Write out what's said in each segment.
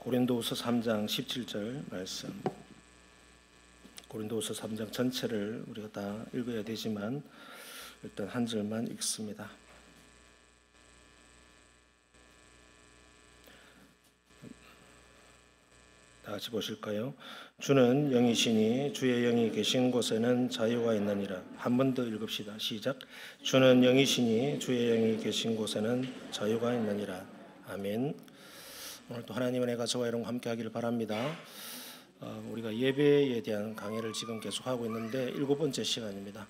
고린도후서 3장 17절 말씀. 고린도후서 3장 전체를 우리가 다 읽어야 되지만 일단 한 절만 읽습니다. 다 같이 보실까요? 주는 영이시니 주의 영이 계신 곳에는 자유가 있느니라. 한 번 더 읽읍시다. 시작. 주는 영이시니 주의 영이 계신 곳에는 자유가 있느니라. 아멘. 오늘도 하나님의 은혜가 저와 여러분과 함께 하기를 바랍니다. 우리가 예배에 대한 강의를 지금 계속하고 있는데 7번째 시간입니다.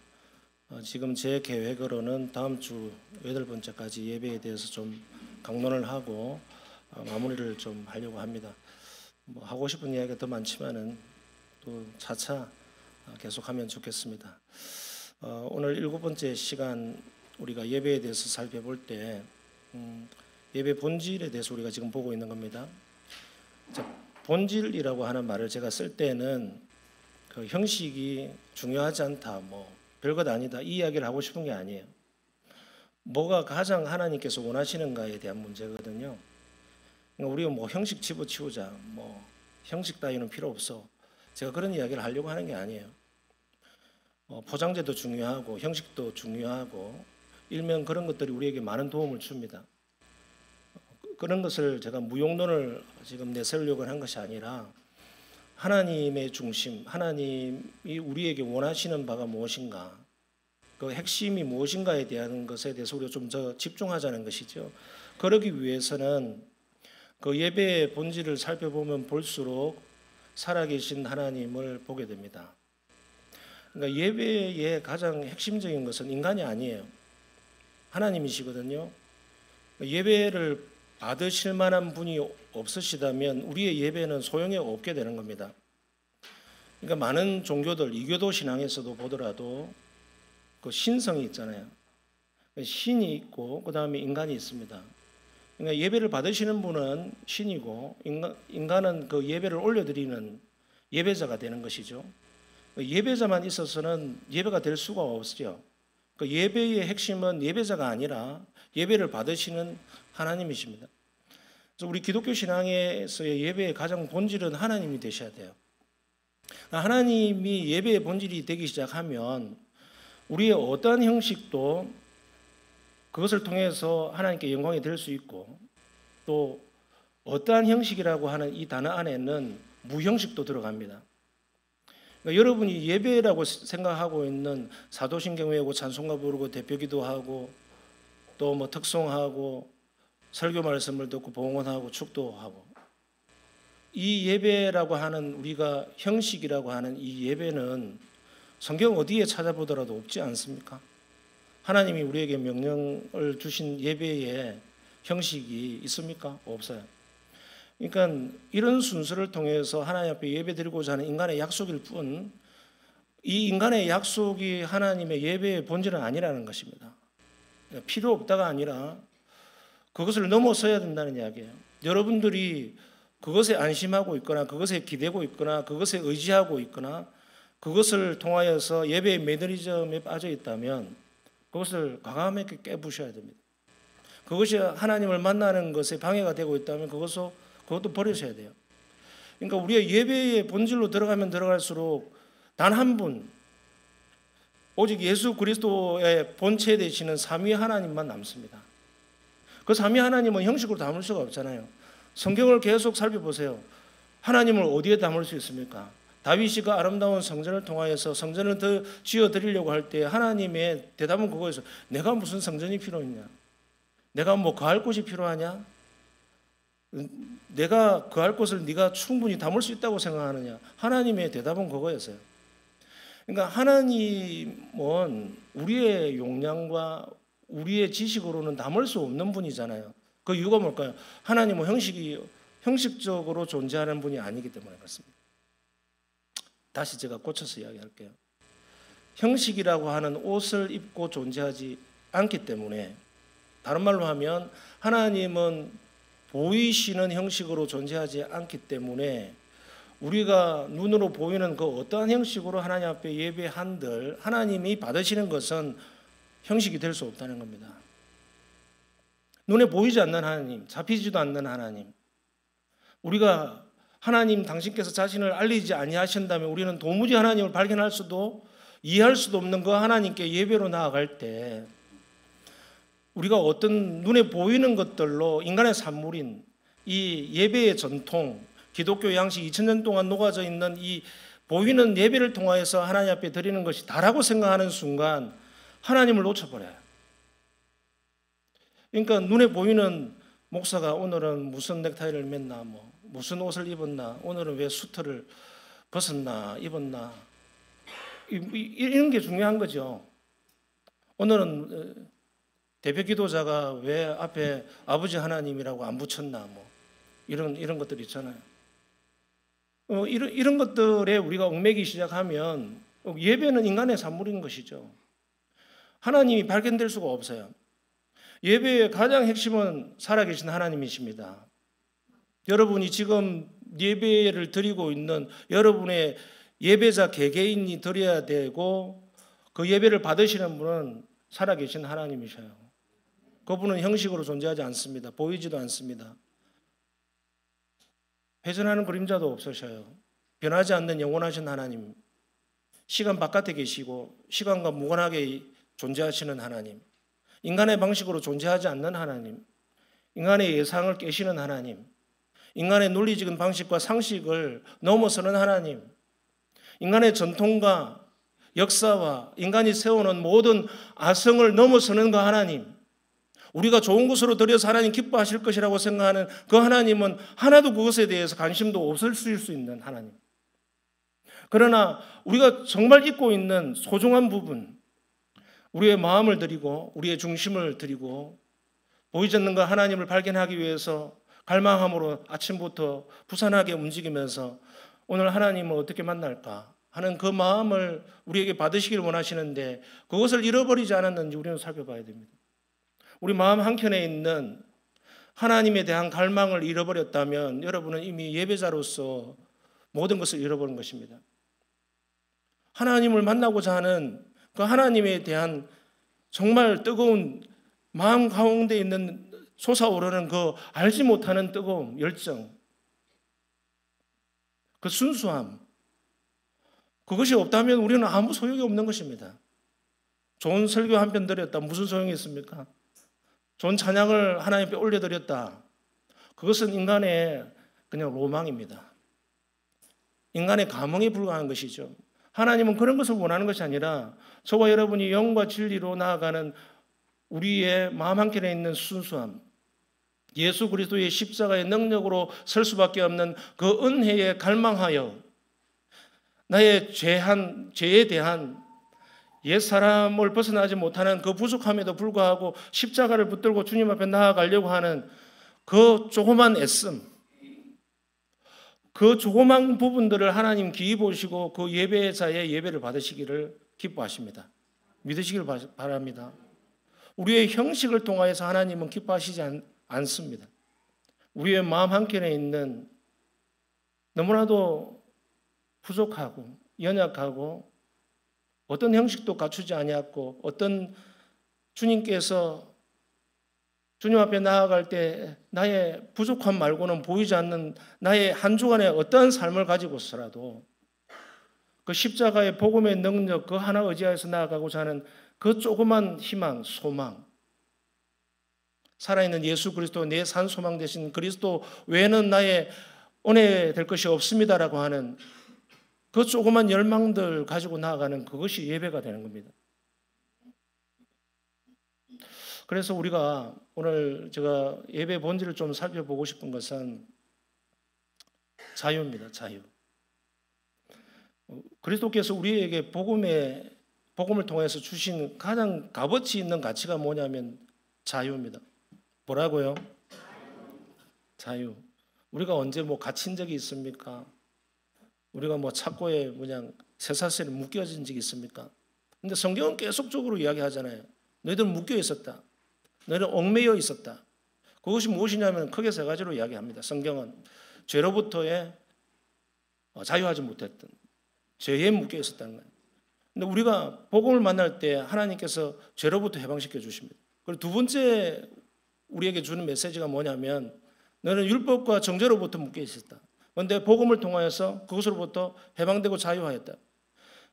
지금 제 계획으로는 다음 주 8번째까지 예배에 대해서 좀 강론을 하고 마무리를 좀 하려고 합니다. 하고 싶은 이야기가 더 많지만은 또 차차 계속하면 좋겠습니다. 오늘 7번째 시간 우리가 예배에 대해서 살펴볼 때 예배 본질에 대해서 우리가 지금 보고 있는 겁니다. 본질이라고 하는 말을 제가 쓸 때는 그 형식이 중요하지 않다, 별것 아니다 이 이야기를 하고 싶은 게 아니에요. 뭐가 가장 하나님께서 원하시는가에 대한 문제거든요. 우리가 형식 집어치우자, 형식 따위는 필요 없어. 제가 그런 이야기를 하려고 하는 게 아니에요. 포장재도 중요하고 형식도 중요하고 일명 그런 것들이 우리에게 많은 도움을 줍니다. 그런 것을 제가 무용론을 지금 내세우려고 한 것이 아니라 하나님의 중심, 하나님이 우리에게 원하시는 바가 무엇인가, 그 핵심이 무엇인가에 대한 것에 대해서 우리가 좀 더 집중하자는 것이죠. 그러기 위해서는 그 예배의 본질을 살펴보면 볼수록 살아계신 하나님을 보게 됩니다. 그러니까 예배의 가장 핵심적인 것은 인간이 아니에요. 하나님이시거든요. 예배를 받으실 만한 분이 없으시다면 우리의 예배는 소용이 없게 되는 겁니다. 그러니까 많은 종교들, 이교도 신앙에서도 보더라도 그 신성이 있잖아요. 신이 있고 그 다음에 인간이 있습니다. 그러니까 예배를 받으시는 분은 신이고 인간은 그 예배를 올려드리는 예배자가 되는 것이죠. 예배자만 있어서는 예배가 될 수가 없죠. 그 예배의 핵심은 예배자가 아니라 예배를 받으시는 하나님이십니다. 그래서 우리 기독교 신앙에서의 예배의 가장 본질은 하나님이 되셔야 돼요. 하나님이 예배의 본질이 되기 시작하면 우리의 어떠한 형식도 그것을 통해서 하나님께 영광이 될 수 있고, 또 어떠한 형식이라고 하는 이 단어 안에는 무형식도 들어갑니다. 그러니까 여러분이 예배라고 생각하고 있는 사도신경 외우고 찬송가 부르고 대표기도하고 또 특송하고 설교 말씀을 듣고 봉헌하고 축도하고, 이 예배라고 하는 우리가 형식이라고 하는 이 예배는 성경 어디에 찾아보더라도 없지 않습니까? 하나님이 우리에게 명령을 주신 예배의 형식이 있습니까? 없어요. 그러니까 이런 순서를 통해서 하나님 앞에 예배드리고자 하는 인간의 약속일 뿐, 이 인간의 약속이 하나님의 예배의 본질은 아니라는 것입니다. 필요 없다가 아니라 그것을 넘어서야 된다는 이야기예요. 여러분들이 그것에 안심하고 있거나 그것에 기대고 있거나 그것에 의지하고 있거나 그것을 통하여서 예배의 매너리즘에 빠져 있다면 그것을 과감하게 깨부셔야 됩니다. 그것이 하나님을 만나는 것에 방해가 되고 있다면 그것도 버리셔야 돼요. 그러니까 우리가 예배의 본질로 들어가면 들어갈수록 단 한 분, 오직 예수 그리스도의 본체 되시는 삼위 하나님만 남습니다. 그 삼위 하나님은 형식으로 담을 수가 없잖아요. 성경을 계속 살펴보세요. 하나님을 어디에 담을 수 있습니까? 다윗이 그 아름다운 성전을 통하여서 성전을 더 지어드리려고 할 때 하나님의 대답은 그거였어요. 내가 무슨 성전이 필요했냐? 내가 거할 곳이 필요하냐? 내가 거할 곳을 네가 충분히 담을 수 있다고 생각하느냐? 하나님의 대답은 그거였어요. 그러니까 하나님은 우리의 용량과 우리의 지식으로는 담을 수 없는 분이잖아요. 그 이유가 뭘까요? 하나님은 형식적으로 존재하는 분이 아니기 때문에 그렇습니다. 다시 제가 고쳐서 이야기할게요. 형식이라고 하는 옷을 입고 존재하지 않기 때문에, 다른 말로 하면 하나님은 보이시는 형식으로 존재하지 않기 때문에 우리가 눈으로 보이는 그 어떠한 형식으로 하나님 앞에 예배한들 하나님이 받으시는 것은 형식이 될 수 없다는 겁니다. 눈에 보이지 않는 하나님, 잡히지도 않는 하나님, 우리가 하나님 당신께서 자신을 알리지 아니하신다면 우리는 도무지 하나님을 발견할 수도 이해할 수도 없는 그 하나님께 예배로 나아갈 때 우리가 어떤 눈에 보이는 것들로 인간의 산물인 이 예배의 전통, 기독교 양식 2000년 동안 녹아져 있는 이 보이는 예배를 통하여서 하나님 앞에 드리는 것이 다라고 생각하는 순간 하나님을 놓쳐버려요. 그러니까 눈에 보이는 목사가 오늘은 무슨 넥타이를 맸나, 무슨 옷을 입었나, 오늘은 왜 수트를 벗었나, 입었나, 이런 게 중요한 거죠. 오늘은 대표 기도자가 왜 앞에 아버지 하나님이라고 안 붙였나, 이런 것들 있잖아요. 이런 것들에 우리가 얽매기 시작하면 예배는 인간의 산물인 것이죠. 하나님이 발견될 수가 없어요. 예배의 가장 핵심은 살아계신 하나님이십니다. 여러분이 지금 예배를 드리고 있는 여러분의 예배자 개개인이 드려야 되고 그 예배를 받으시는 분은 살아계신 하나님이셔요. 그분은 형식으로 존재하지 않습니다. 보이지도 않습니다. 회전하는 그림자도 없으셔요. 변하지 않는 영원하신 하나님, 시간 바깥에 계시고 시간과 무관하게 존재하시는 하나님, 인간의 방식으로 존재하지 않는 하나님, 인간의 예상을 깨시는 하나님, 인간의 논리적인 방식과 상식을 넘어서는 하나님, 인간의 전통과 역사와 인간이 세우는 모든 아성을 넘어서는 그 하나님, 우리가 좋은 것으로 드려서 하나님 기뻐하실 것이라고 생각하는 그 하나님은 하나도 그것에 대해서 관심도 없을 수 있는 하나님. 그러나 우리가 정말 잊고 있는 소중한 부분, 우리의 마음을 드리고 우리의 중심을 드리고 보이지 않는 그 하나님을 발견하기 위해서 갈망함으로 아침부터 부산하게 움직이면서 오늘 하나님을 어떻게 만날까 하는 그 마음을 우리에게 받으시길 원하시는데 그것을 잃어버리지 않았는지 우리는 살펴봐야 됩니다. 우리 마음 한켠에 있는 하나님에 대한 갈망을 잃어버렸다면 여러분은 이미 예배자로서 모든 것을 잃어버린 것입니다. 하나님을 만나고자 하는 그 하나님에 대한 정말 뜨거운 마음 가운데 있는 솟아오르는 그 알지 못하는 뜨거움, 열정, 그 순수함, 그것이 없다면 우리는 아무 소용이 없는 것입니다. 좋은 설교 한 편 드렸다. 무슨 소용이 있습니까? 좋은 찬양을 하나님 앞에 올려드렸다. 그것은 인간의 그냥 로망입니다. 인간의 감흥에 불과한 것이죠. 하나님은 그런 것을 원하는 것이 아니라 저와 여러분이 영과 진리로 나아가는 우리의 마음 한켠에 있는 순수함, 예수 그리스도의 십자가의 능력으로 설 수밖에 없는 그 은혜에 갈망하여 나의 죄에 대한 옛 사람을 벗어나지 못하는 그 부족함에도 불구하고 십자가를 붙들고 주님 앞에 나아가려고 하는 그 조그만 애씀, 그 조그만 부분들을 하나님 기이 보시고 그 예배자의 예배를 받으시기를 기뻐하십니다. 믿으시길 바랍니다. 우리의 형식을 통하여서 하나님은 기뻐하시지 않습니다. 우리의 마음 한켠에 있는 너무나도 부족하고 연약하고 어떤 형식도 갖추지 아니했고 어떤 주님께서 주님 앞에 나아갈 때 나의 부족함 말고는 보이지 않는 나의 한 주간의 어떠한 삶을 가지고서라도 그 십자가의 복음의 능력 그 하나 의지하여서 나아가고자 하는 그 조그만 희망, 소망, 살아있는 예수 그리스도 내 산 소망 되신 그리스도 외에는 나의 은혜 될 것이 없습니다라고 하는 그 조그만 열망들 가지고 나아가는 그것이 예배가 되는 겁니다. 그래서 우리가 오늘 제가 예배 본질을 좀 살펴보고 싶은 것은 자유입니다. 자유. 그리스도께서 우리에게 복음을 통해서 주신 가장 값어치 있는 가치가 뭐냐면 자유입니다. 뭐라고요? 자유. 우리가 언제 갇힌 적이 있습니까? 우리가 착고에 그냥 쇠사슬에 묶여진 적이 있습니까? 근데 성경은 계속적으로 이야기하잖아요. 너희들은 묶여 있었다. 너희는 얽매여 있었다. 그것이 무엇이냐면 크게 세 가지로 이야기합니다. 성경은 죄로부터의 자유하지 못했던 죄에 묶여 있었다는 거예요. 근데 우리가 복음을 만날 때 하나님께서 죄로부터 해방시켜 주십니다. 그리고 두 번째 우리에게 주는 메시지가 뭐냐면 너는 율법과 정죄로부터 묶여 있었다. 그런데 복음을 통하여서 그것으로부터 해방되고 자유하였다.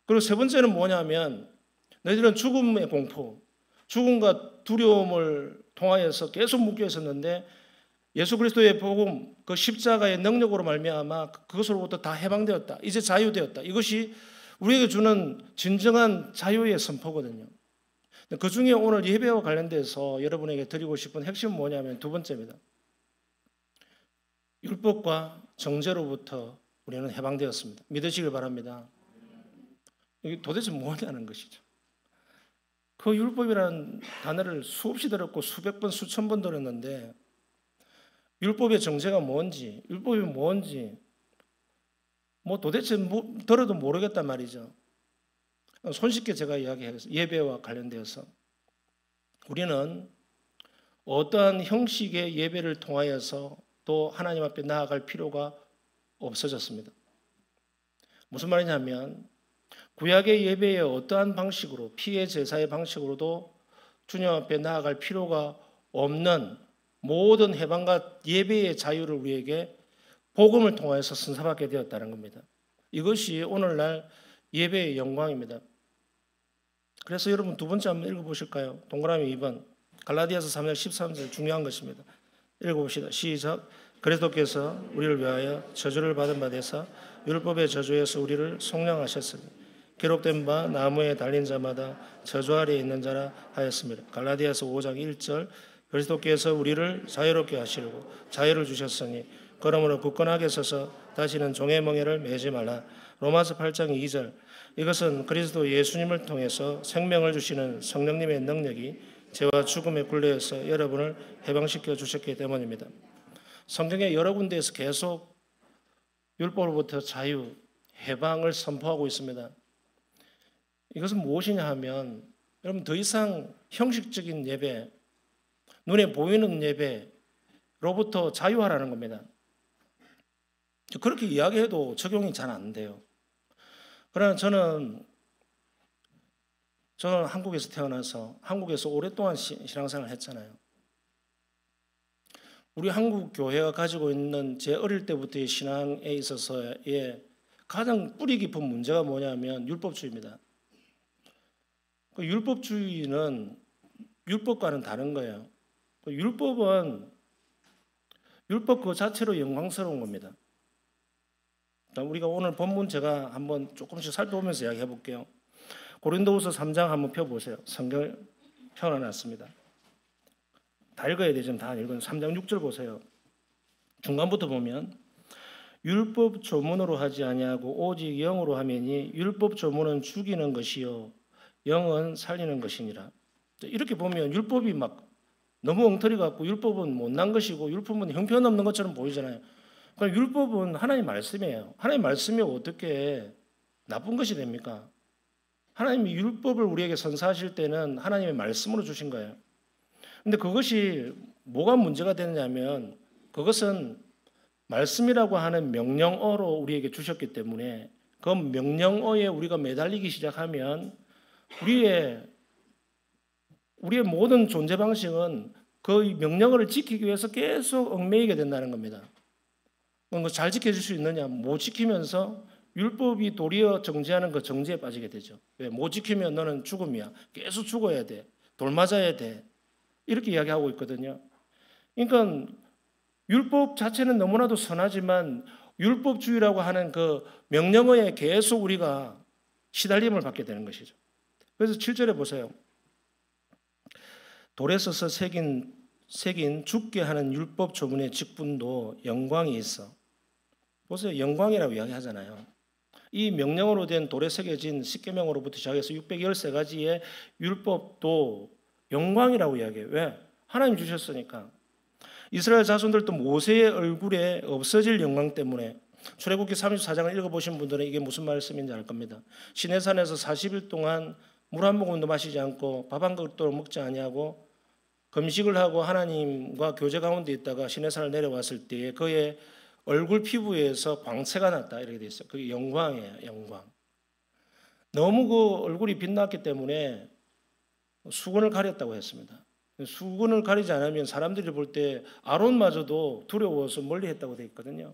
그리고 세 번째는 뭐냐면 너희들은 죽음의 공포, 죽음과 두려움을 통하여서 계속 묶여 있었는데 예수 그리스도의 복음, 그 십자가의 능력으로 말미암아 그것으로부터 다 해방되었다. 이제 자유되었다. 이것이 우리에게 주는 진정한 자유의 선포거든요. 그 중에 오늘 예배와 관련돼서 여러분에게 드리고 싶은 핵심은 뭐냐면 두 번째입니다. 율법과 정죄로부터 우리는 해방되었습니다. 믿으시길 바랍니다. 이게 도대체 뭐냐는 것이죠. 그 율법이라는 단어를 수없이 들었고 수백 번, 수천 번 들었는데 율법의 정죄가 뭔지, 율법이 뭔지 도대체 들어도 모르겠단 말이죠. 손쉽게 제가 이야기하겠습니다. 예배와 관련되어서 우리는 어떠한 형식의 예배를 통하여서 또 하나님 앞에 나아갈 필요가 없어졌습니다. 무슨 말이냐면 구약의 예배의 어떠한 방식으로 피의 제사의 방식으로도 주님 앞에 나아갈 필요가 없는 모든 해방과 예배의 자유를 우리에게 복음을 통해서 선사받게 되었다는 겁니다. 이것이 오늘날 예배의 영광입니다. 그래서 여러분 두 번째 한번 읽어보실까요? 동그라미 2번 갈라디아서 3장 13절 중요한 것입니다. 읽어봅시다. 시작. 그리스도께서 우리를 위하여 저주를 받은 바 되사 율법의 저주에서 우리를 속량하셨으니 기록된 바 나무에 달린 자마다 저주 아래에 있는 자라 하였습니다. 갈라디아서 5장 1절 그리스도께서 우리를 자유롭게 하시려고 자유를 주셨으니 그러므로 굳건하게 서서 다시는 종의 멍에를 매지 말라. 로마서 8장 2절 이것은 그리스도 예수님을 통해서 생명을 주시는 성령님의 능력이 죄와 죽음의 굴레에서 여러분을 해방시켜 주셨기 때문입니다. 성경의 여러 군데에서 계속 율법으로부터 자유, 해방을 선포하고 있습니다. 이것은 무엇이냐 하면 여러분 더 이상 형식적인 예배, 눈에 보이는 예배로부터 자유하라는 겁니다. 그렇게 이야기해도 적용이 잘 안 돼요. 그러나 저는 한국에서 태어나서 한국에서 오랫동안 신앙생활을 했잖아요. 우리 한국 교회가 가지고 있는 제 어릴 때부터의 신앙에 있어서의 가장 뿌리 깊은 문제가 뭐냐면 율법주의입니다. 그 율법주의는 율법과는 다른 거예요. 율법 그 자체로 영광스러운 겁니다. 우리가 오늘 본문 제가 한번 조금씩 살펴보면서 이야기해 볼게요. 고린도후서 3장 한번 펴보세요. 성경을 펴놔놨습니다. 다 읽어야 되죠. 다 읽은 3장 6절 보세요. 중간부터 보면 율법 조문으로 하지 아니하고 오직 영으로 하매니 율법 조문은 죽이는 것이요 영은 살리는 것이니라. 이렇게 보면 율법이 막 너무 엉터리 같고 율법은 못난 것이고 율법은 형편없는 것처럼 보이잖아요. 그러니까 율법은 하나님 말씀이에요. 하나님 말씀이 어떻게 나쁜 것이 됩니까? 하나님이 율법을 우리에게 선사하실 때는 하나님의 말씀으로 주신 거예요. 근데 그것이 뭐가 문제가 되느냐면 그것은 말씀이라고 하는 명령어로 우리에게 주셨기 때문에 그 명령어에 우리가 매달리기 시작하면 우리의 모든 존재 방식은 그 명령어를 지키기 위해서 계속 얽매이게 된다는 겁니다. 잘 지켜줄 수 있느냐? 못 지키면서 율법이 도리어 정죄하는 그 정죄에 빠지게 되죠. 왜? 못 지키면 너는 죽음이야. 계속 죽어야 돼. 돌 맞아야 돼. 이렇게 이야기하고 있거든요. 그러니까 율법 자체는 너무나도 선하지만 율법주의라고 하는 그 명령어에 계속 우리가 시달림을 받게 되는 것이죠. 그래서 7절에 보세요. 돌에 써서 새긴 죽게 하는 율법 조문의 직분도 영광이 있어. 보세요. 영광이라고 이야기하잖아요. 이 명령어로 된 돌에 새겨진 십계명으로부터 시작해서 613가지의 율법도 영광이라고 이야기해요. 왜? 하나님 주셨으니까. 이스라엘 자손들도 모세의 얼굴에 없어질 영광 때문에 출애굽기 34장을 읽어보신 분들은 이게 무슨 말씀인지 알 겁니다. 시내산에서 40일 동안 물 한 모금도 마시지 않고 밥 한 그릇도 먹지 아니하고 금식을 하고 하나님과 교제 가운데 있다가 시내산을 내려왔을 때에 그의 얼굴 피부에서 광채가 났다 이렇게 돼 있어요. 그게 영광이에요. 영광. 너무 그 얼굴이 빛났기 때문에 수건을 가렸다고 했습니다. 수건을 가리지 않으면 사람들이 볼 때 아론마저도 두려워서 멀리했다고 돼 있거든요.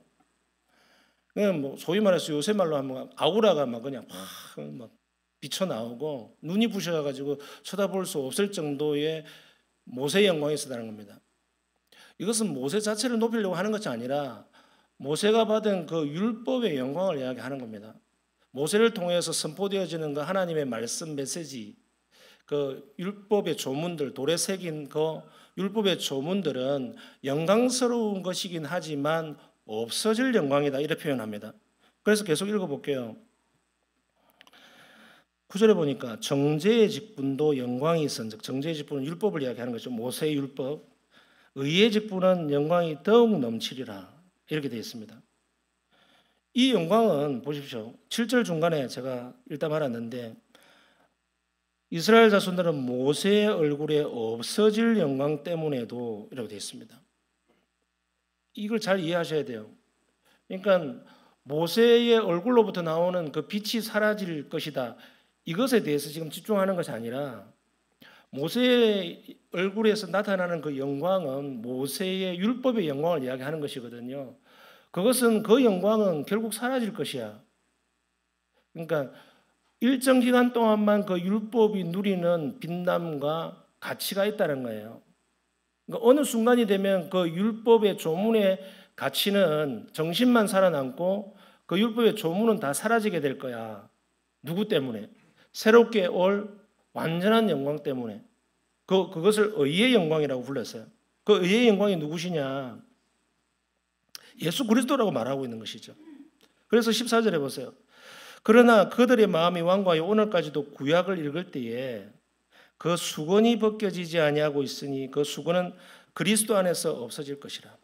그냥 뭐 소위 말해서 요새 말로 하면 아우라가 막 그냥 막 비쳐 나오고 눈이 부셔가지고 쳐다볼 수 없을 정도의 모세의 영광이 있었다는 겁니다. 이것은 모세 자체를 높이려고 하는 것이 아니라 모세가 받은 그 율법의 영광을 이야기하는 겁니다. 모세를 통해서 선포되어지는 그 하나님의 말씀 메시지, 그 율법의 조문들, 돌에 새긴 그 율법의 조문들은 영광스러운 것이긴 하지만 없어질 영광이다, 이렇게 표현합니다. 그래서 계속 읽어볼게요. 9절에 보니까 정죄의 직분도 영광이 있은즉, 정죄의 직분은 율법을 이야기하는 거죠. 모세의 율법. 의의 직분은 영광이 더욱 넘치리라, 이렇게 되어 있습니다. 이 영광은 보십시오. 7절 중간에 제가 읽다 말았는데 이스라엘 자손들은 모세의 얼굴에 없어질 영광 때문에도 이라고 되어 있습니다. 이걸 잘 이해하셔야 돼요. 그러니까 모세의 얼굴로부터 나오는 그 빛이 사라질 것이다, 이것에 대해서 지금 집중하는 것이 아니라 모세의 얼굴에서 나타나는 그 영광은 모세의 율법의 영광을 이야기하는 것이거든요. 그것은, 그 영광은 결국 사라질 것이야. 그러니까 일정 기간 동안만 그 율법이 누리는 빛남과 가치가 있다는 거예요. 그러니까 어느 순간이 되면 그 율법의 조문의 가치는 정신만 살아남고 그 율법의 조문은 다 사라지게 될 거야. 누구 때문에? 새롭게 올 완전한 영광 때문에. 그것을 의의 영광이라고 불렀어요. 그 의의 영광이 누구시냐? 예수 그리스도라고 말하고 있는 것이죠. 그래서 14절에 보세요. 그러나 그들의 마음이 완고하여 오늘까지도 구약을 읽을 때에 그 수건이 벗겨지지 아니하고 있으니 그 수건은 그리스도 안에서 없어질 것이라.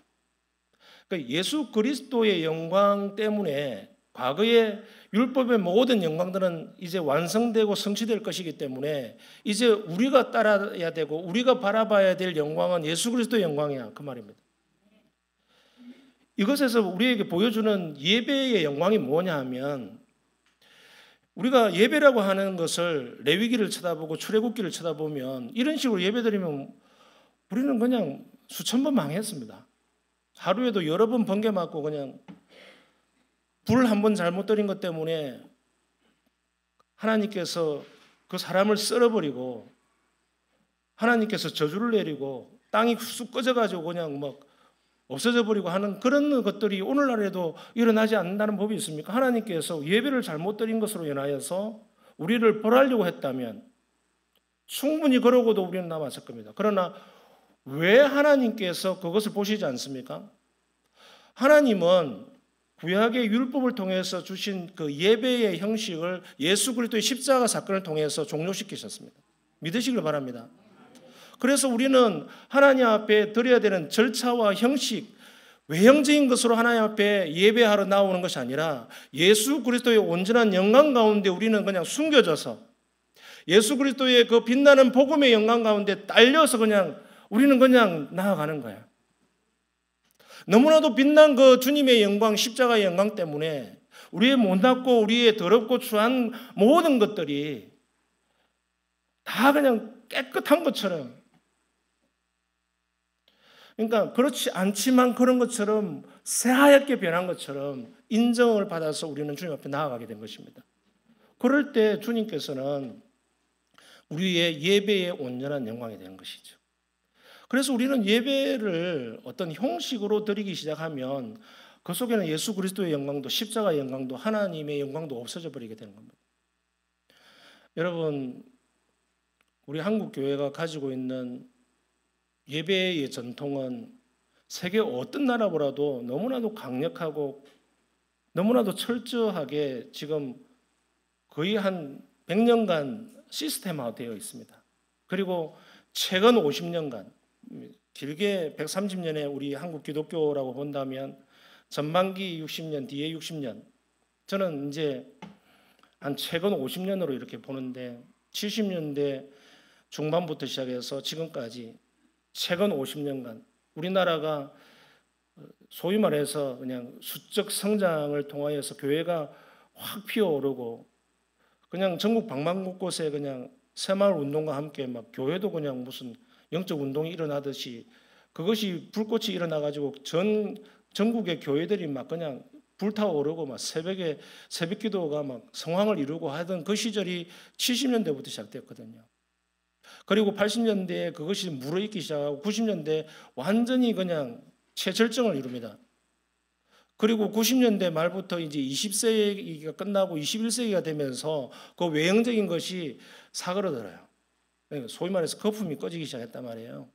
그러니까 예수 그리스도의 영광 때문에 과거의 율법의 모든 영광들은 이제 완성되고 성취될 것이기 때문에 이제 우리가 따라야 되고 우리가 바라봐야 될 영광은 예수 그리스도의 영광이야, 그 말입니다. 이것에서 우리에게 보여주는 예배의 영광이 뭐냐 하면, 우리가 예배라고 하는 것을 레위기를 쳐다보고 출애굽기를 쳐다보면 이런 식으로 예배드리면 우리는 그냥 수천 번 망했습니다. 하루에도 여러 번 번개 맞고 그냥 불 한 번 잘못 들인 것 때문에 하나님께서 그 사람을 썰어버리고 하나님께서 저주를 내리고 땅이 쑥 꺼져가지고 그냥 막 없어져 버리고 하는 그런 것들이 오늘날에도 일어나지 않는다는 법이 있습니까? 하나님께서 예배를 잘못 드린 것으로 인하여서 우리를 벌하려고 했다면 충분히 그러고도 우리는 남았을 겁니다. 그러나 왜 하나님께서 그것을 보시지 않습니까? 하나님은 구약의 율법을 통해서 주신 그 예배의 형식을 예수 그리스도의 십자가 사건을 통해서 종료시키셨습니다. 믿으시길 바랍니다. 그래서 우리는 하나님 앞에 드려야 되는 절차와 형식, 외형적인 것으로 하나님 앞에 예배하러 나오는 것이 아니라 예수 그리스도의 온전한 영광 가운데 우리는 그냥 숨겨져서 예수 그리스도의 그 빛나는 복음의 영광 가운데 딸려서 그냥 우리는 그냥 나아가는 거야. 너무나도 빛난 그 주님의 영광, 십자가의 영광 때문에 우리의 못났고 우리의 더럽고 추한 모든 것들이 다 그냥 깨끗한 것처럼, 그러니까 그렇지 않지만 그런 것처럼 새하얗게 변한 것처럼 인정을 받아서 우리는 주님 앞에 나아가게 된 것입니다. 그럴 때 주님께서는 우리의 예배의 온전한 영광이 되는 것이죠. 그래서 우리는 예배를 어떤 형식으로 드리기 시작하면 그 속에는 예수 그리스도의 영광도 십자가의 영광도 하나님의 영광도 없어져 버리게 되는 겁니다. 여러분, 우리 한국 교회가 가지고 있는 예배의 전통은 세계 어떤 나라보다도 너무나도 강력하고 너무나도 철저하게 지금 거의 한 100년간 시스템화되어 있습니다. 그리고 최근 50년간, 길게 130년의 우리 한국 기독교라고 본다면 전반기 60년, 뒤에 60년, 저는 이제 한 최근 50년으로 이렇게 보는데 70년대 중반부터 시작해서 지금까지 최근 50년간 우리나라가 소위 말해서 그냥 수적 성장을 통하여서 교회가 확 피어오르고 그냥 전국 방방곳곳에 그냥 새마을 운동과 함께 막 교회도 그냥 무슨 영적 운동이 일어나듯이 그것이 불꽃이 일어나가지고 전국의 교회들이 막 그냥 불타오르고 막 새벽에 새벽 기도가 막 성황을 이루고 하던 그 시절이 70년대부터 시작됐거든요. 그리고 80년대에 그것이 무르익기 시작하고 90년대 완전히 그냥 최절정을 이룹니다. 그리고 90년대 말부터 이제 20세기가 끝나고 21세기가 되면서 그 외형적인 것이 사그러들어요. 소위 말해서 거품이 꺼지기 시작했단 말이에요.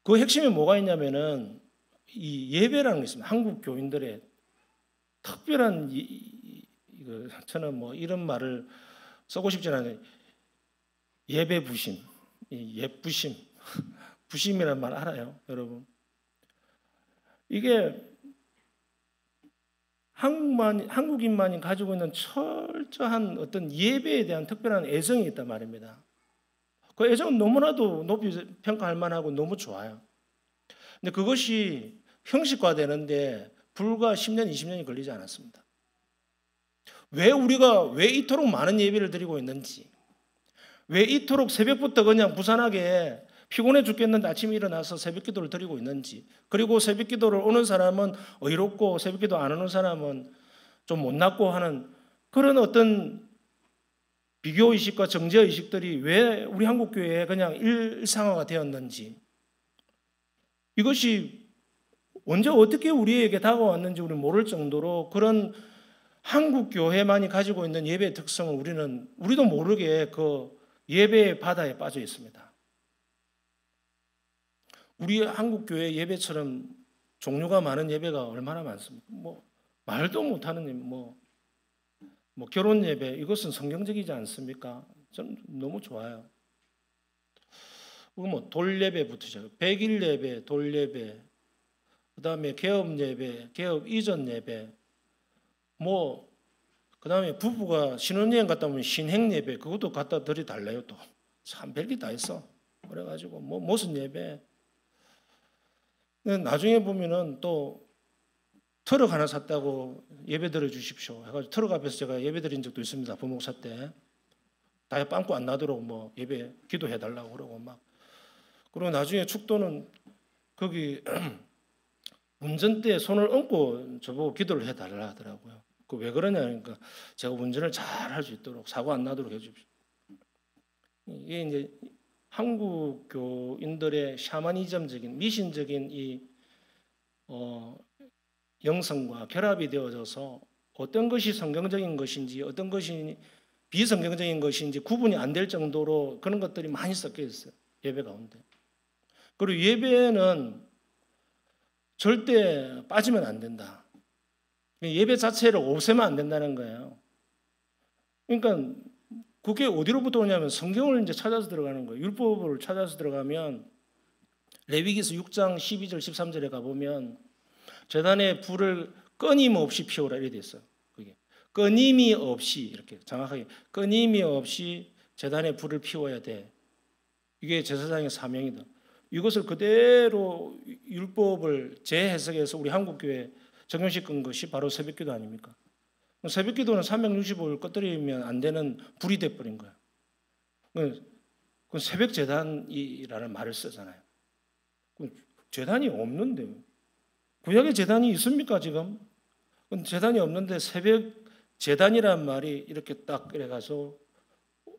그 핵심에 뭐가 있냐면은 이 예배라는 게 있습니다. 한국 교인들의 특별한 저는 뭐 이런 말을 쓰고 싶지 않아요. 예배 부심, 예부심, 부심이라는 말 알아요, 여러분? 이게 한국인만이 가지고 있는 철저한 어떤 예배에 대한 특별한 애정이 있단 말입니다. 그 애정은 너무나도 높이 평가할 만하고 너무 좋아요. 근데 그것이 형식화되는데 불과 10년, 20년이 걸리지 않았습니다. 우리가 왜 이토록 많은 예배를 드리고 있는지, 왜 이토록 새벽부터 그냥 부산하게 피곤해 죽겠는데 아침에 일어나서 새벽 기도를 드리고 있는지, 그리고 새벽 기도를 오는 사람은 의롭고 새벽 기도 안 오는 사람은 좀 못났고 하는 그런 어떤 비교의식과 정죄의식들이 왜 우리 한국교회에 그냥 일상화가 되었는지, 이것이 언제 어떻게 우리에게 다가왔는지 우리는 모를 정도로 그런 한국교회만이 가지고 있는 예배의 특성을 우리도 모르게 그 예배의 바다에 빠져 있습니다. 우리 한국교회 예배처럼 종류가 많은 예배가 얼마나 많습니까? 말도 못하는 결혼 예배, 이것은 성경적이지 않습니까? 전 너무 좋아요. 돌 예배부터 시작, 백일 예배, 돌 예배, 그 다음에 개업 예배, 개업 이전 예배, 그 다음에 부부가 신혼여행 갔다 오면 신행 예배, 그것도 갖다 들이달래요. 또 참 별게 다 있어. 그래가지고 모순 예배. 나중에 보면은 또 트럭 하나 샀다고 예배 드려 주십시오 해가지고 트럭 앞에서 제가 예배 드린 적도 있습니다. 부목사 때 다에 빵꾸 안 나도록 예배 기도해 달라고 그러고 그리고 나중에 축도는 거기 운전대에 손을 얹고 저보고 기도를 해 달라 하더라고요. 그 왜 그러냐니까 제가 운전을 잘 할 수 있도록 사고 안 나도록 해 주십시오. 이게 이제 한국 교인들의 샤머니즘적인 미신적인 이 영성과 결합이 되어져서 어떤 것이 성경적인 것인지 어떤 것이 비성경적인 것인지 구분이 안 될 정도로 그런 것들이 많이 섞여 있어요. 예배 가운데. 그리고 예배는 절대 빠지면 안 된다. 예배 자체를 없애면 안 된다는 거예요. 그러니까 그게 어디로부터 오냐면 성경을 이제 찾아서 들어가는 거예요. 율법을 찾아서 들어가면 레위기서 6장 12절 13절에 가보면 제단에 불을 끊임없이 피우라 이렇게 돼 있어요. 그게 끊임이 없이, 이렇게 정확하게 끊임이 없이 제단에 불을 피워야 돼. 이게 제사장의 사명이다. 이것을 그대로 율법을 재해석해서 우리 한국교회에 적용시킨 것이 바로 새벽기도 아닙니까? 새벽기도는 365일 꺼뜨리면 안 되는 불이 돼버린 거예요. 그건 새벽재단이라는 말을 쓰잖아요. 재단이 없는데 구약에 재단이 있습니까 지금? 재단이 없는데 새벽재단이라는 말이 이렇게 딱 그래가서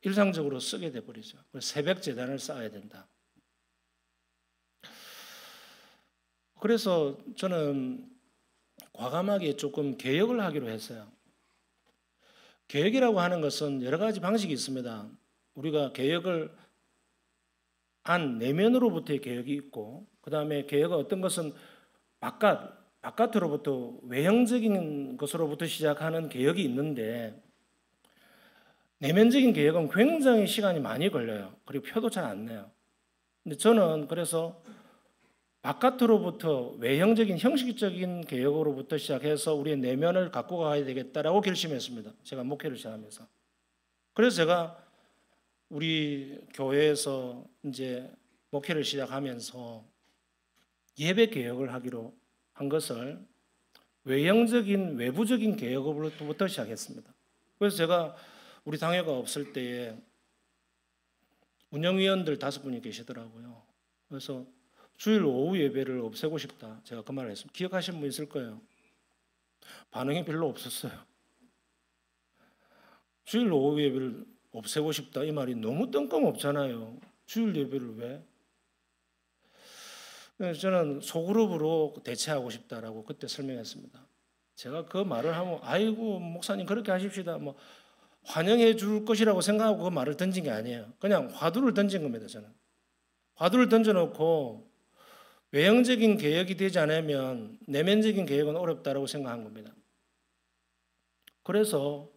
일상적으로 쓰게 돼버리죠. 새벽재단을 쌓아야 된다. 그래서 저는 과감하게 조금 개혁을 하기로 했어요. 개혁이라고 하는 것은 여러 가지 방식이 있습니다. 우리가 개혁을 내면으로부터의 개혁이 있고, 그 다음에 개혁은 어떤 것은 바깥으로부터 외형적인 것으로부터 시작하는 개혁이 있는데, 내면적인 개혁은 굉장히 시간이 많이 걸려요. 그리고 표도 잘 안 내요. 근데 저는 그래서 바깥으로부터 외형적인 형식적인 개혁으로부터 시작해서 우리의 내면을 갖고 가야 되겠다라고 결심했습니다. 제가 목회를 시작하면서. 그래서 제가 우리 교회에서 이제 목회를 시작하면서 예배 개혁을 하기로 한 것을 외형적인 외부적인 개혁으로부터 시작했습니다. 그래서 제가 우리 당회가 없을 때에 운영위원들 5분이 계시더라고요. 그래서 주일 오후 예배를 없애고 싶다. 제가 그 말을 했습니다. 기억하시는 분 있을 거예요. 반응이 별로 없었어요. 주일 오후 예배를 없애고 싶다. 이 말이 너무 뜬금없잖아요. 주일 예배를 왜? 그래서 저는 소그룹으로 대체하고 싶다라고 그때 설명했습니다. 제가 그 말을 하면 아이고 목사님 그렇게 하십시다. 뭐 환영해 줄 것이라고 생각하고 그 말을 던진 게 아니에요. 그냥 화두를 던진 겁니다. 저는 화두를 던져놓고 외형적인 개혁이 되지 않으면 내면적인 개혁은 어렵다라고 생각한 겁니다. 그래서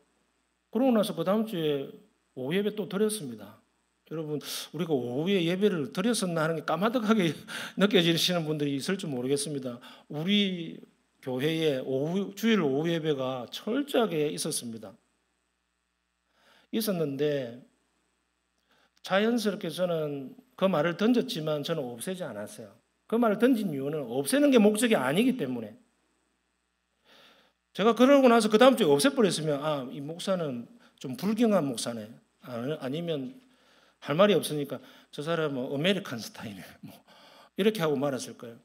그러고 나서 그 다음 주에 오후 예배 또 드렸습니다. 여러분 우리가 오후에 예배를 드렸었나 하는 게 까마득하게 느껴지시는 분들이 있을지 모르겠습니다. 우리 교회에 주일 오후 예배가 철저하게 있었는데 자연스럽게 저는 그 말을 던졌지만 저는 없애지 않았어요. 그 말을 던진 이유는 없애는 게 목적이 아니기 때문에. 제가 그러고 나서 그 다음 주에 없애버렸으면 이 목사는 좀 불경한 목사네. 아니면 할 말이 없으니까 저 사람은 아메리칸 스타일이네. 뭐 이렇게 하고 말았을 거예요.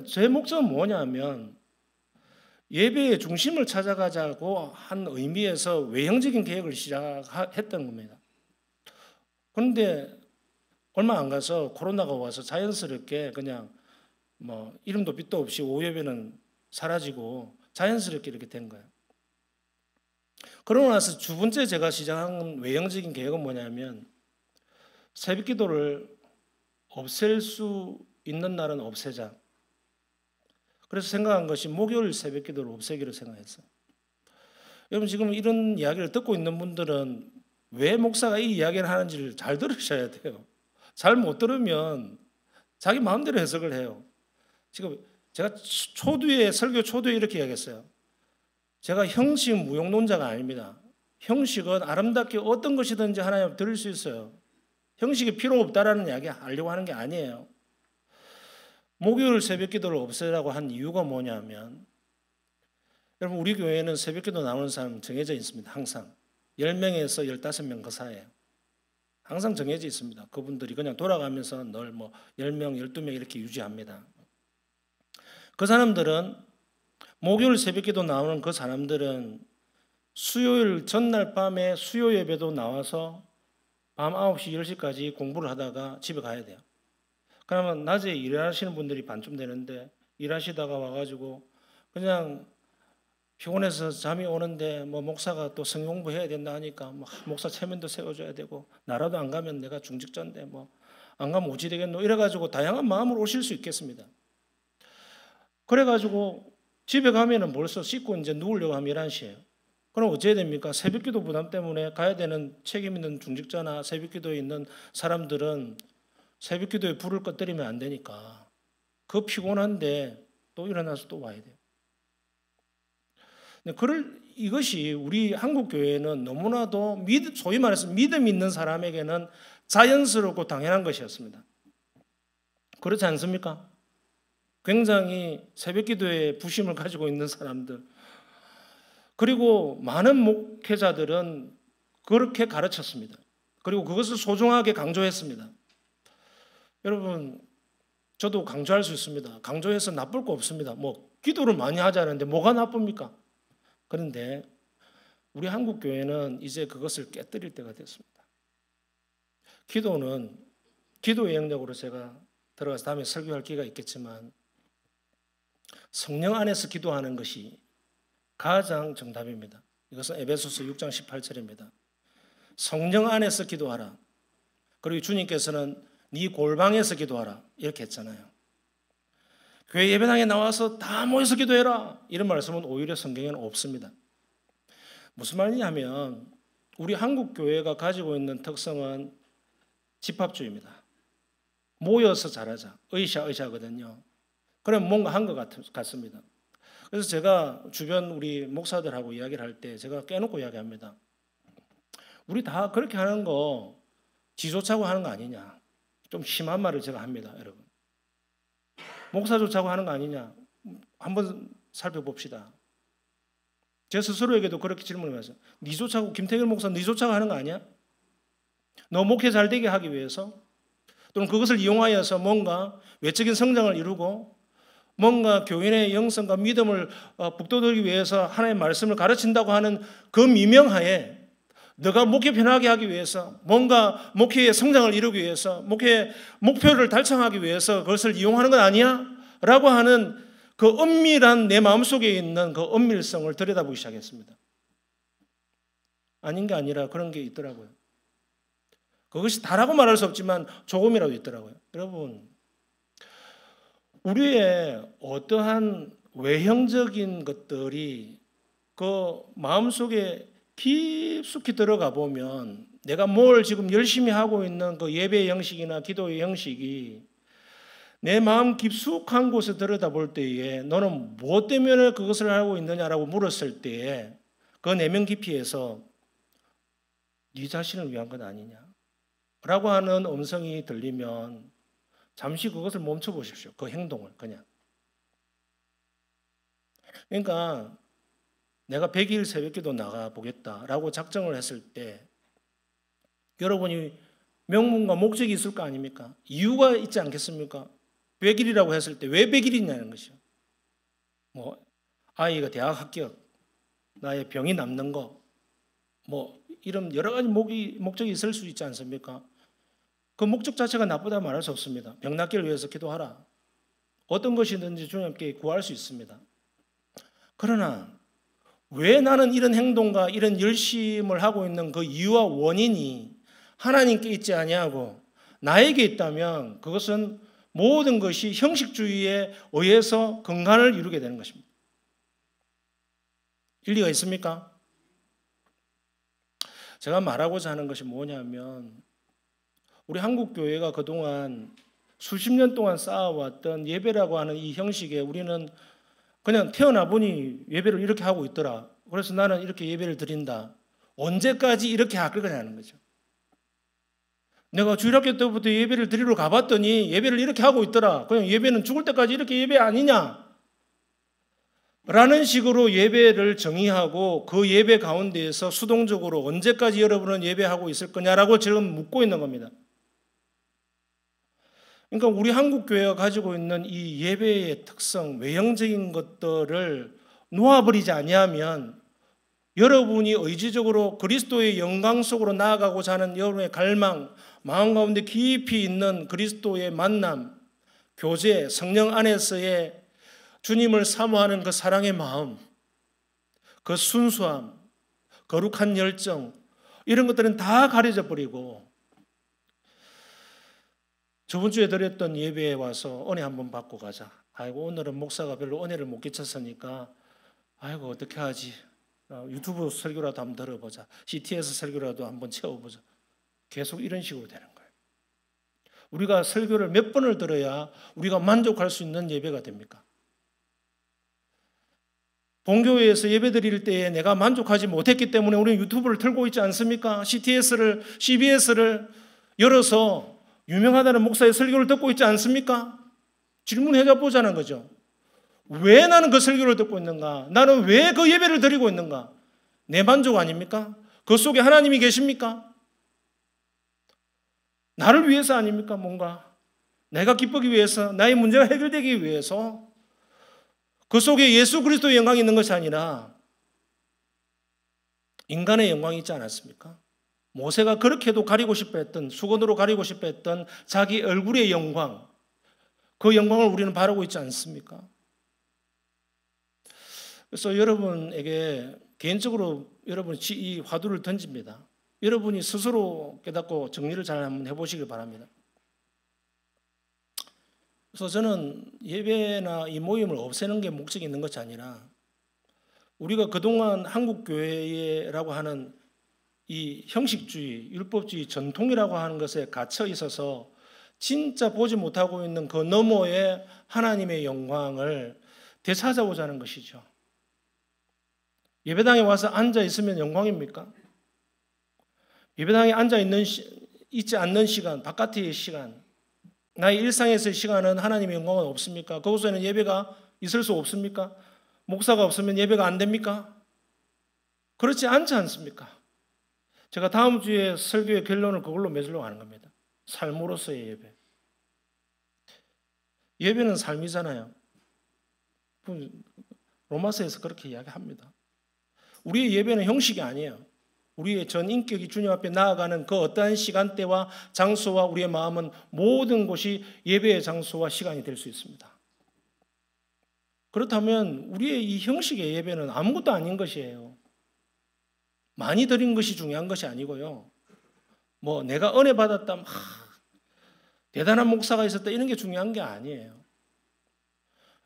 제 목적은 뭐냐면 예배의 중심을 찾아가자고 한 의미에서 외형적인 계획을 시작했던 겁니다. 그런데 얼마 안 가서 코로나가 와서 자연스럽게 그냥 뭐 이름도 빛도 없이 오후 예배는 사라지고 자연스럽게 이렇게 된 거예요. 그러고 나서 두 번째 제가 시작한 외형적인 계획은 뭐냐면 새벽 기도를 없앨 수 있는 날은 없애자. 그래서 생각한 것이 목요일 새벽 기도를 없애기로 생각했어요. 여러분 지금 이런 이야기를 듣고 있는 분들은 왜 목사가 이 이야기를 하는지를 잘 들으셔야 돼요. 잘 못 들으면 자기 마음대로 해석을 해요. 지금 제가 설교 초두에 이렇게 이야기했어요. 제가 형식 무용론자가 아닙니다. 형식은 아름답게 어떤 것이든지 하나님 드릴 수 있어요. 형식이 필요 없다라는 이야기 하려고 하는 게 아니에요. 목요일 새벽 기도를 없애라고 한 이유가 뭐냐면 여러분 우리 교회는 새벽 기도 나오는 사람 정해져 있습니다. 항상 10명에서 15명 그 사이에 항상 정해져 있습니다. 그분들이 그냥 돌아가면서 늘 뭐 10명, 12명 이렇게 유지합니다. 그 사람들은 목요일 새벽 기도 나오는 그 사람들은 수요일 전날 밤에 수요 예배도 나와서 밤 9시, 10시까지 공부를 하다가 집에 가야 돼요. 그러면 낮에 일하시는 분들이 반쯤 되는데 일하시다가 와가지고 그냥 피곤해서 잠이 오는데 뭐 목사가 또 성경 공부해야 된다 하니까 뭐 목사 체면도 세워줘야 되고 나라도 안 가면 내가 중직자인데 뭐 안 가면 어찌 되겠노 이래가지고 다양한 마음으로 오실 수 있겠습니다. 그래가지고 집에 가면은 벌써 씻고 이제 누우려고 하면 11시예요. 그럼 어찌해야 됩니까? 새벽기도 부담 때문에 가야 되는 책임 있는 중직자나 새벽기도에 있는 사람들은 새벽기도에 불을 꺼뜨리면 안 되니까 그 피곤한데 또 일어나서 또 와야 돼요. 이것이 우리 한국 교회는 너무나도 소위 말해서 믿음 있는 사람에게는 자연스럽고 당연한 것이었습니다. 그렇지 않습니까? 굉장히 새벽기도에 부심을 가지고 있는 사람들 그리고 많은 목회자들은 그렇게 가르쳤습니다. 그리고 그것을 소중하게 강조했습니다. 여러분 저도 강조할 수 있습니다. 강조해서 나쁠 거 없습니다. 뭐 기도를 많이 하자는데 뭐가 나쁩니까? 그런데 우리 한국 교회는 이제 그것을 깨뜨릴 때가 됐습니다. 기도는 기도의 영역으로 제가 들어가서 다음에 설교할 기회가 있겠지만 성령 안에서 기도하는 것이 가장 정답입니다. 이것은 에베소서 6장 18절입니다. 성령 안에서 기도하라. 그리고 주님께서는 네 골방에서 기도하라 이렇게 했잖아요. 교회 예배당에 나와서 다 모여서 기도해라 이런 말씀은 오히려 성경에는 없습니다. 무슨 말이냐면 우리 한국 교회가 가지고 있는 특성은 집합주의입니다. 모여서 잘하자 으쌰으쌰거든요. 그럼 뭔가 한 것 같습니다. 그래서 제가 주변 우리 목사들하고 이야기를 할 때 제가 깨놓고 이야기합니다. 우리 다 그렇게 하는 거 지조차고 하는 거 아니냐. 좀 심한 말을 제가 합니다. 여러분. 목사조차고 하는 거 아니냐. 한번 살펴봅시다. 제 스스로에게도 그렇게 질문을 해서 니조차고 김태길 목사 니조차고 하는 거 아니야? 너 목회 잘 되게 하기 위해서, 또는 그것을 이용하여서 뭔가 외적인 성장을 이루고 뭔가 교인의 영성과 믿음을 북돋우기 위해서 하나님의 말씀을 가르친다고 하는 그 미명하에 너가 목회 편하게 하기 위해서, 뭔가 목회의 성장을 이루기 위해서, 목회의 목표를 달성하기 위해서 그것을 이용하는 건 아니야? 라고 하는 그 은밀한 내 마음속에 있는 그 은밀성을 들여다보기 시작했습니다. 아닌 게 아니라 그런 게 있더라고요. 그것이 다라고 말할 수 없지만 조금이라도 있더라고요. 여러분, 우리의 어떠한 외형적인 것들이 그 마음속에 깊숙이 들어가 보면 내가 뭘 지금 열심히 하고 있는 그 예배의 형식이나 기도의 형식이 내 마음 깊숙한 곳에 들여다볼 때에 너는 무엇 때문에 그것을 하고 있느냐라고 물었을 때에 그 내면 깊이에서 네 자신을 위한 것 아니냐 라고 하는 음성이 들리면 잠시 그것을 멈춰 보십시오. 그 행동을 그냥. 그러니까 내가 100일 새벽기도 나가 보겠다라고 작정을 했을 때 여러분이 명분과 목적이 있을 거 아닙니까? 이유가 있지 않겠습니까? 100일이라고 했을 때 왜 100일이냐는 것이요. 뭐 아이가 대학 합격, 나의 병이 남는 거, 뭐 이런 여러 가지 목적이 있을 수 있지 않습니까? 그 목적 자체가 나쁘다 말할 수 없습니다. 병 낫기를 위해서 기도하라. 어떤 것이든지 주님께 구할 수 있습니다. 그러나 왜 나는 이런 행동과 이런 열심을 하고 있는 그 이유와 원인이 하나님께 있지 아니하고 나에게 있다면 그것은 모든 것이 형식주의에 의해서 근간을 이루게 되는 것입니다. 일리가 있습니까? 제가 말하고자 하는 것이 뭐냐면 우리 한국교회가 그동안 수십 년 동안 쌓아왔던 예배라고 하는 이 형식에 우리는 그냥 태어나 보니 예배를 이렇게 하고 있더라. 그래서 나는 이렇게 예배를 드린다. 언제까지 이렇게 할 거냐는 거죠. 내가 주일학교 때부터 예배를 드리러 가봤더니 예배를 이렇게 하고 있더라. 그냥 예배는 죽을 때까지 이렇게 예배 아니냐? 라는 식으로 예배를 정의하고 그 예배 가운데에서 수동적으로 언제까지 여러분은 예배하고 있을 거냐라고 지금 묻고 있는 겁니다. 그러니까 우리 한국교회가 가지고 있는 이 예배의 특성, 외형적인 것들을 놓아버리지 아니하면 여러분이 의지적으로 그리스도의 영광 속으로 나아가고자 하는 여러분의 갈망, 마음 가운데 깊이 있는 그리스도의 만남, 교제, 성령 안에서의 주님을 사모하는 그 사랑의 마음, 그 순수함, 거룩한 열정, 이런 것들은 다 가려져 버리고 저번 주에 드렸던 예배에 와서 은혜 한번 받고 가자. 아이고 오늘은 목사가 별로 은혜를 못 끼쳤으니까 아이고 어떻게 하지? 유튜브 설교라도 한번 들어보자. CTS 설교라도 한번 채워보자. 계속 이런 식으로 되는 거예요. 우리가 설교를 몇 번을 들어야 우리가 만족할 수 있는 예배가 됩니까? 본교회에서 예배 드릴 때에 내가 만족하지 못했기 때문에 우리는 유튜브를 틀고 있지 않습니까? CBS를 열어서 유명하다는 목사의 설교를 듣고 있지 않습니까? 질문해 보자는 거죠. 왜 나는 그 설교를 듣고 있는가? 나는 왜 그 예배를 드리고 있는가? 내 만족 아닙니까? 그 속에 하나님이 계십니까? 나를 위해서 아닙니까? 뭔가 내가 기쁘기 위해서, 나의 문제가 해결되기 위해서 그 속에 예수 그리스도의 영광이 있는 것이 아니라 인간의 영광이 있지 않았습니까? 모세가 그렇게도 가리고 싶어 했던, 수건으로 가리고 싶어 했던 자기 얼굴의 영광, 그 영광을 우리는 바라고 있지 않습니까? 그래서 여러분에게 개인적으로 여러분이 이 화두를 던집니다. 여러분이 스스로 깨닫고 정리를 잘 한번 해보시길 바랍니다. 그래서 저는 예배나 이 모임을 없애는 게 목적이 있는 것이 아니라 우리가 그동안 한국교회라고 하는 이 형식주의, 율법주의, 전통이라고 하는 것에 갇혀 있어서 진짜 보지 못하고 있는 그 너머의 하나님의 영광을 되찾아보자는 것이죠. 예배당에 와서 앉아 있으면 영광입니까? 예배당에 있지 않는 시간, 바깥의 시간, 나의 일상에서의 시간은 하나님의 영광은 없습니까? 그곳에는 예배가 있을 수 없습니까? 목사가 없으면 예배가 안 됩니까? 그렇지 않지 않습니까? 제가 다음 주에 설교의 결론을 그걸로 맺으려고 하는 겁니다. 삶으로서의 예배. 예배는 삶이잖아요. 로마서에서 그렇게 이야기합니다. 우리의 예배는 형식이 아니에요. 우리의 전 인격이 주님 앞에 나아가는 그 어떠한 시간대와 장소와 우리의 마음은 모든 곳이 예배의 장소와 시간이 될 수 있습니다. 그렇다면 우리의 이 형식의 예배는 아무것도 아닌 것이에요. 많이 드린 것이 중요한 것이 아니고요. 뭐 내가 은혜 받았다, 대단한 목사가 있었다 이런 게 중요한 게 아니에요.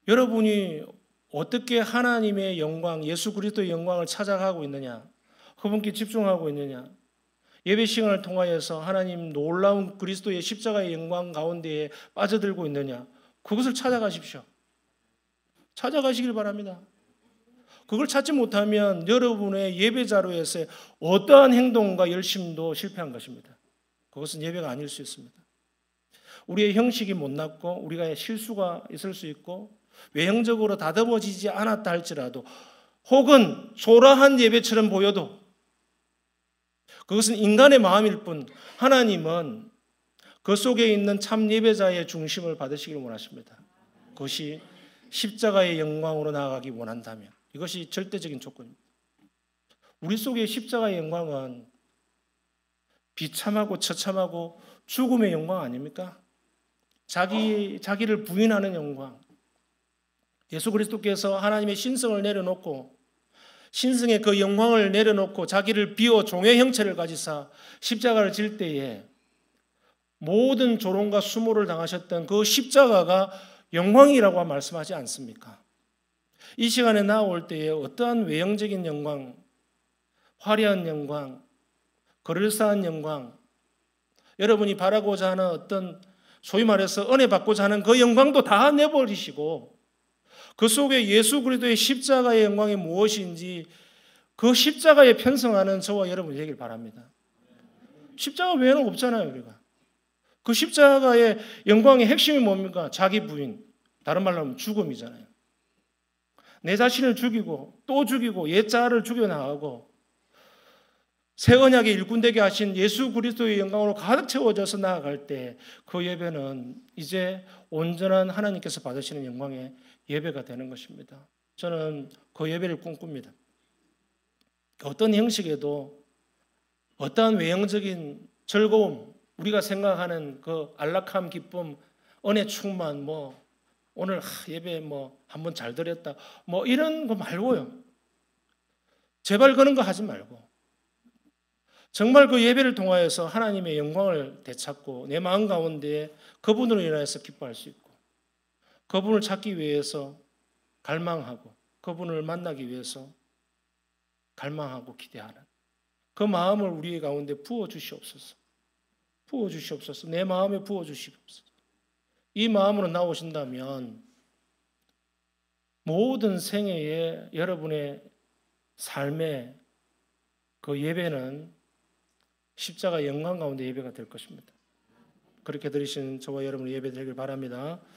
여러분이 어떻게 하나님의 영광, 예수 그리스도의 영광을 찾아가고 있느냐, 그분께 집중하고 있느냐, 예배 시간을 통하여서 하나님 놀라운 그리스도의 십자가의 영광 가운데에 빠져들고 있느냐, 그것을 찾아가십시오. 찾아가시길 바랍니다. 그걸 찾지 못하면 여러분의 예배 자료에서 어떠한 행동과 열심도 실패한 것입니다. 그것은 예배가 아닐 수 있습니다. 우리의 형식이 못났고 우리가 실수가 있을 수 있고 외형적으로 다듬어지지 않았다 할지라도 혹은 초라한 예배처럼 보여도 그것은 인간의 마음일 뿐 하나님은 그 속에 있는 참 예배자의 중심을 받으시기를 원하십니다. 그것이 십자가의 영광으로 나아가기 원한다면 이것이 절대적인 조건입니다. 우리 속의 십자가의 영광은 비참하고 처참하고 죽음의 영광 아닙니까? 자기를 부인하는 영광. 예수 그리스도께서 하나님의 신성을 내려놓고 신성의 그 영광을 내려놓고 자기를 비워 종의 형체를 가지사 십자가를 질 때에 모든 조롱과 수모를 당하셨던 그 십자가가 영광이라고 말씀하지 않습니까? 이 시간에 나올 때에 어떠한 외형적인 영광, 화려한 영광, 그럴싸한 영광, 여러분이 바라고자 하는 어떤 소위 말해서 은혜 받고자 하는 그 영광도 다 내버리시고 그 속에 예수 그리스도의 십자가의 영광이 무엇인지 그 십자가에 편성하는 저와 여러분이 되길 바랍니다. 십자가 외에는 없잖아요, 우리가. 그 십자가의 영광의 핵심이 뭡니까? 자기 부인, 다른 말로 하면 죽음이잖아요. 내 자신을 죽이고 또 죽이고 옛자를 죽여나가고 새 언약의 일꾼되게 하신 예수 그리스도의 영광으로 가득 채워져서 나아갈 때 그 예배는 이제 온전한 하나님께서 받으시는 영광의 예배가 되는 것입니다. 저는 그 예배를 꿈꿉니다. 어떤 형식에도 어떠한 외형적인 즐거움, 우리가 생각하는 그 안락함, 기쁨, 은혜 충만, 오늘 예배 한번 잘 드렸다, 이런 거 말고요. 제발 그런 거 하지 말고 정말 그 예배를 통하여서 하나님의 영광을 되찾고 내 마음 가운데 그분으로 인하여서 기뻐할 수 있고 그분을 찾기 위해서 갈망하고 그분을 만나기 위해서 갈망하고 기대하는 그 마음을 우리 가운데 부어주시옵소서. 부어주시옵소서. 내 마음에 부어주시옵소서. 이 마음으로 나오신다면 모든 생애의 여러분의 삶의 그 예배는 십자가 영광 가운데 예배가 될 것입니다. 그렇게 드리신 저와 여러분의 예배 되길 바랍니다.